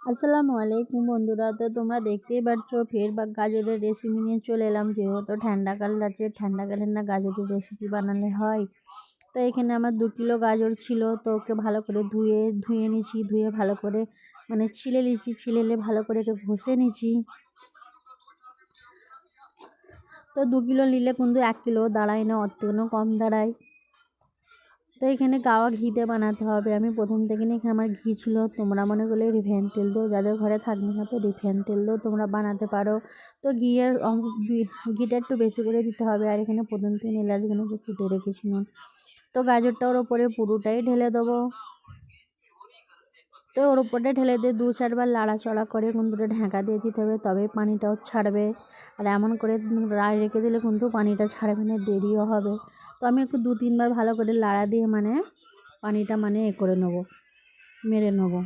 আসসালামু আলাইকুম বন্ধুরা। তো তোমরা দেখতেই পাচ্ছ ফের বা গাজরের রেসিপি নিয়ে চলে এলাম। যেহেতু ঠান্ডাকাল আছে, ঠান্ডাকালে না গাজরের রেসিপি বানালে হয়। তো এখানে আমার 2 কিলো গাজর ছিল, তো ওকে ভালো করে ধুয়ে নিয়েছি। ধুয়ে ভালো করে মানে ছিলে নিয়েছি, ছিলেলে ভালো করে ওকে ঘষে নিয়েছি। তো 2 কিলো নিলে কিন্তু 1 কিলো দাঁড়ায় না, ওর থেকেও কম দাঁড়ায়। তো এখানে গাওয়া ঘিতে বানাতে হবে। আমি প্রথম থেকে এখানে আমার ঘি ছিল, তোমরা মনে করলে রিফাইন তেল দিও, যাদের ঘরে থাকবে না তো রিফাইন তেল দিও তোমরা বানাতে পারো। তো ঘিটা একটু বেশি করে দিতে হবে। আর এখানে প্রথম থেকে এলাচগুলোকে ফুটে রেখেছিলাম। তো গাজরটা ওর ওপরে পুরোটাই ঢেলে দেবো। তো ওর উপরে ঢেলে দিয়ে 2-4 বার লাড়াচড়া করে কিন্তু ঢাকা দিয়ে দিতে হবে, তবে পানিটাও ছাড়বে। আর এমন করে রেখে দিলে কিন্তু পানিটা ছাড়বে না, দেরিও হবে। তো আমি একটু 2-3 বার ভালো করে লাড়া দিয়ে পানিটা করে নেবো, মেরে নেবো।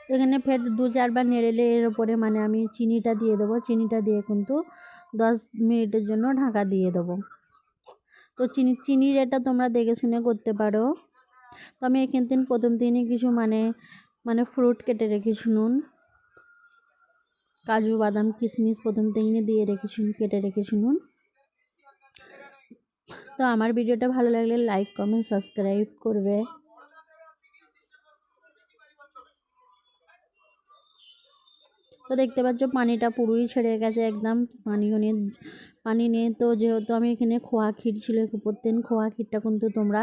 তো এখানে ফের 2-4 বার নেড়েলে এর ওপরে আমি চিনিটা দিয়ে দেবো। চিনিটা দিয়ে কিন্তু 10 মিনিটের জন্য ঢাকা দিয়ে দেবো। তো চিনির এটা তোমরা দেখে শুনে করতে পারো। তো আমি এখান থেকে প্রথম দিনই কিছু ফ্রুট কেটে রেখেছি, কাজু বাদাম কিশমিশ প্রথম থেকে দিয়ে কেটে রেখেছি। তো আমার ভিডিওটা ভালো লাগলে লাইক কমেন্ট সাবস্ক্রাইব করবে। তো দেখতে পাচ্ছ পানিটা পুরোই ছেড়ে গেছে একদম, পানি নেই। তো যেহেতু আমি এখানে খোয়া ক্ষীর ছিল, প্রত্যেক খোয়া ক্ষীরটা কিন্তু তোমরা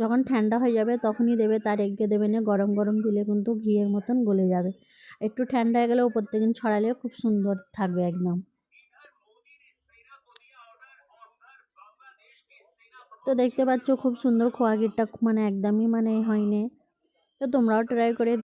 যখন ঠান্ডা হয়ে যাবে তখনই দেবে, তার এগিয়ে দেবে না। গরম গরম দিলে কিন্তু ঘিয়ের মতন গলে যাবে। একটু ঠান্ডা হয়ে গেলে উপর থেকে ছড়ালে খুব সুন্দর থাকবে একদম। তো দেখতে পাচ্ছ খুব সুন্দর খোয়া ক্ষীরটা একদমই হয়নি। তো তোমরাও ট্রাই করে